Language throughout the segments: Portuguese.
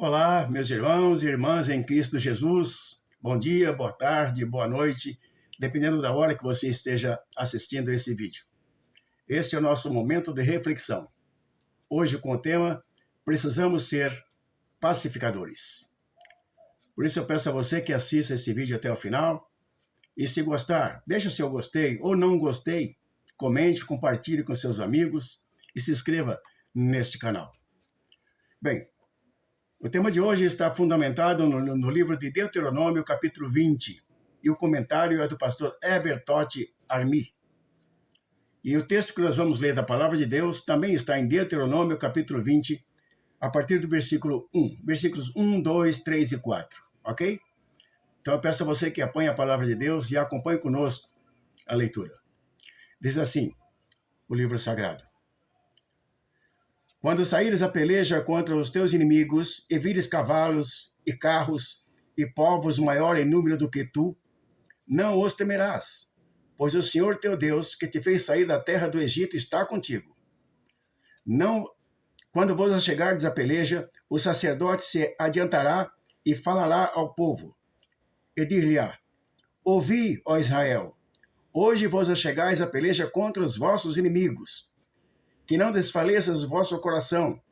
Olá, meus irmãos e irmãs em Cristo Jesus. Bom dia, boa tarde, boa noite, dependendo da hora que você esteja assistindo esse vídeo. Este é o nosso momento de reflexão. Hoje com o tema Precisamos ser pacificadores. Por isso eu peço a você que assista esse vídeo até o final. E se gostar, deixe o seu gostei ou não gostei, comente, compartilhe com seus amigos e se inscreva neste canal. Bem, o tema de hoje está fundamentado no livro de Deuteronômio, capítulo 20, e o comentário é do pastor Hebertot Armi. E o texto que nós vamos ler da palavra de Deus também está em Deuteronômio, capítulo 20, a partir do versículo 1, versículos 1, 2, 3 e 4, ok? Então eu peço a você que apanhe a palavra de Deus e acompanhe conosco a leitura. Diz assim, o livro sagrado. Quando saíres a peleja contra os teus inimigos, e vires cavalos e carros e povos maior em número do que tu, não os temerás, pois o Senhor teu Deus, que te fez sair da terra do Egito, está contigo. Não, quando vos achegardes a peleja, o sacerdote se adiantará e falará ao povo, e dir-lhe-á: ouvi, ó Israel, hoje vos achegais a peleja contra os vossos inimigos. Que não desfaleças o vosso coração,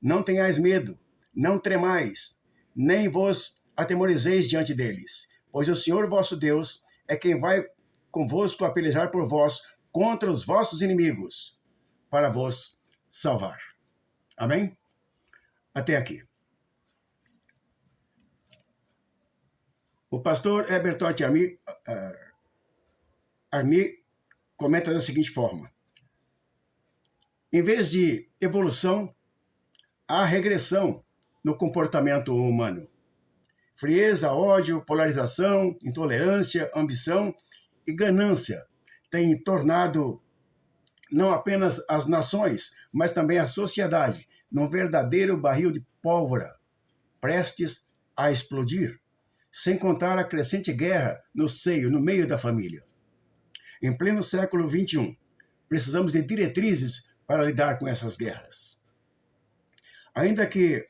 não tenhais medo, não tremais, nem vos atemorizeis diante deles, pois o Senhor vosso Deus é quem vai convosco a pelejar por vós contra os vossos inimigos, para vos salvar. Amém? Até aqui. O pastor Hebertot Armi comenta da seguinte forma: em vez de evolução, há regressão no comportamento humano. Frieza, ódio, polarização, intolerância, ambição e ganância têm tornado não apenas as nações, mas também a sociedade num verdadeiro barril de pólvora, prestes a explodir, sem contar a crescente guerra no meio da família. Em pleno século XXI, precisamos de diretrizes para lidar com essas guerras. Ainda que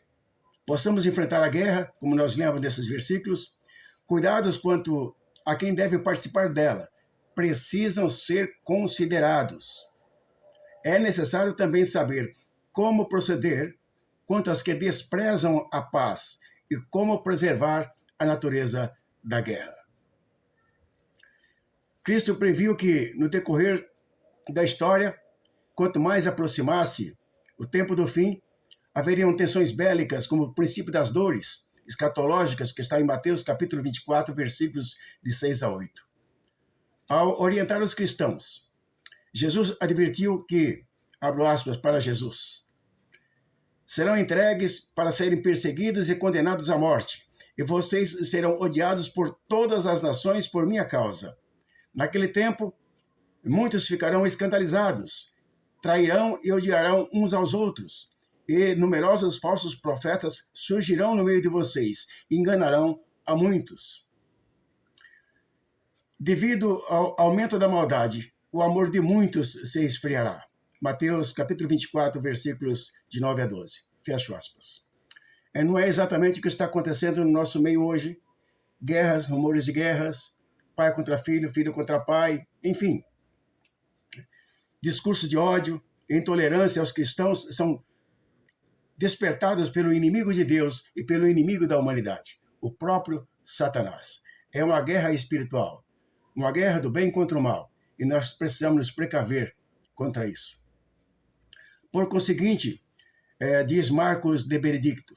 possamos enfrentar a guerra, como nós lemos nesses versículos, cuidados quanto a quem deve participar dela precisam ser considerados. É necessário também saber como proceder quanto às que desprezam a paz e como preservar a natureza da guerra. Cristo previu que, no decorrer da história, quanto mais aproximasse o tempo do fim, haveriam tensões bélicas, como o princípio das dores escatológicas, que está em Mateus capítulo 24, versículos de 6 a 8. Ao orientar os cristãos, Jesus advertiu que, abro aspas para Jesus, serão entregues para serem perseguidos e condenados à morte, e vocês serão odiados por todas as nações por minha causa. Naquele tempo, muitos ficarão escandalizados, trairão e odiarão uns aos outros, e numerosos falsos profetas surgirão no meio de vocês, e enganarão a muitos. Devido ao aumento da maldade, o amor de muitos se esfriará. Mateus capítulo 24, versículos de 9 a 12. Fecho aspas. Não é exatamente o que está acontecendo no nosso meio hoje? Guerras, rumores de guerras, pai contra filho, filho contra pai, enfim. Discursos de ódio e intolerância aos cristãos são despertados pelo inimigo de Deus e pelo inimigo da humanidade, o próprio Satanás. É uma guerra espiritual, uma guerra do bem contra o mal, e nós precisamos nos precaver contra isso. Por conseguinte, diz Marcos de Benedicto,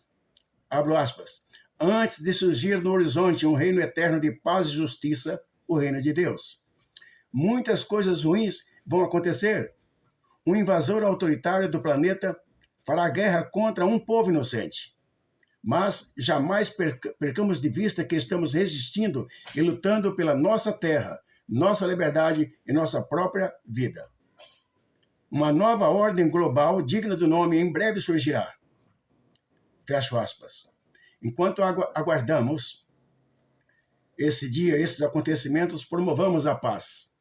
abro aspas, antes de surgir no horizonte um reino eterno de paz e justiça, o reino de Deus. Muitas coisas ruins vão acontecer. Um invasor autoritário do planeta fará guerra contra um povo inocente. Mas jamais percamos de vista que estamos resistindo e lutando pela nossa terra, nossa liberdade e nossa própria vida. Uma nova ordem global digna do nome em breve surgirá. Fecho aspas. Enquanto aguardamos esse dia, esses acontecimentos, promovamos a paz.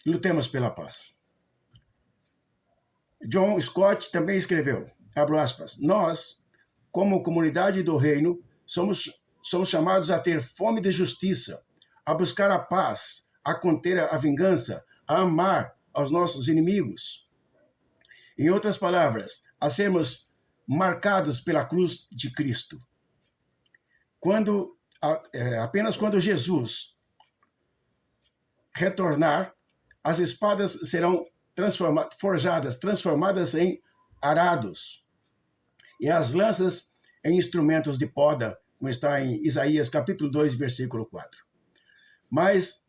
Lutemos pela paz. John Scott também escreveu, abro aspas, nós, como comunidade do reino, somos chamados a ter fome de justiça, a buscar a paz, a conter a vingança, a amar aos nossos inimigos. Em outras palavras, a sermos marcados pela cruz de Cristo. Apenas quando Jesus retornar, as espadas serão transformadas em arados, e as lanças em instrumentos de poda, como está em Isaías capítulo 2, versículo 4. Mas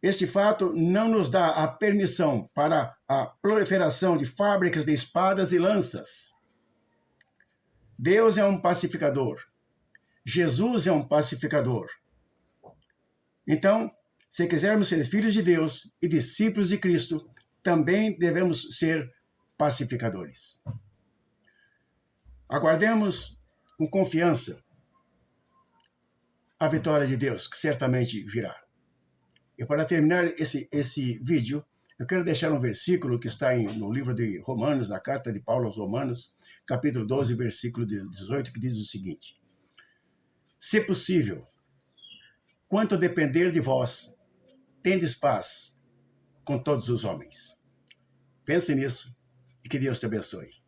este fato não nos dá a permissão para a proliferação de fábricas de espadas e lanças. Deus é um pacificador. Jesus é um pacificador. Então, se quisermos ser filhos de Deus e discípulos de Cristo, também devemos ser pacificadores. Aguardemos com confiança a vitória de Deus, que certamente virá. E para terminar esse vídeo, eu quero deixar um versículo que está no livro de Romanos, na carta de Paulo aos Romanos, capítulo 12, versículo 18, que diz o seguinte: se possível, quanto depender de vós, tendes paz com todos os homens. Pense nisso e que Deus te abençoe.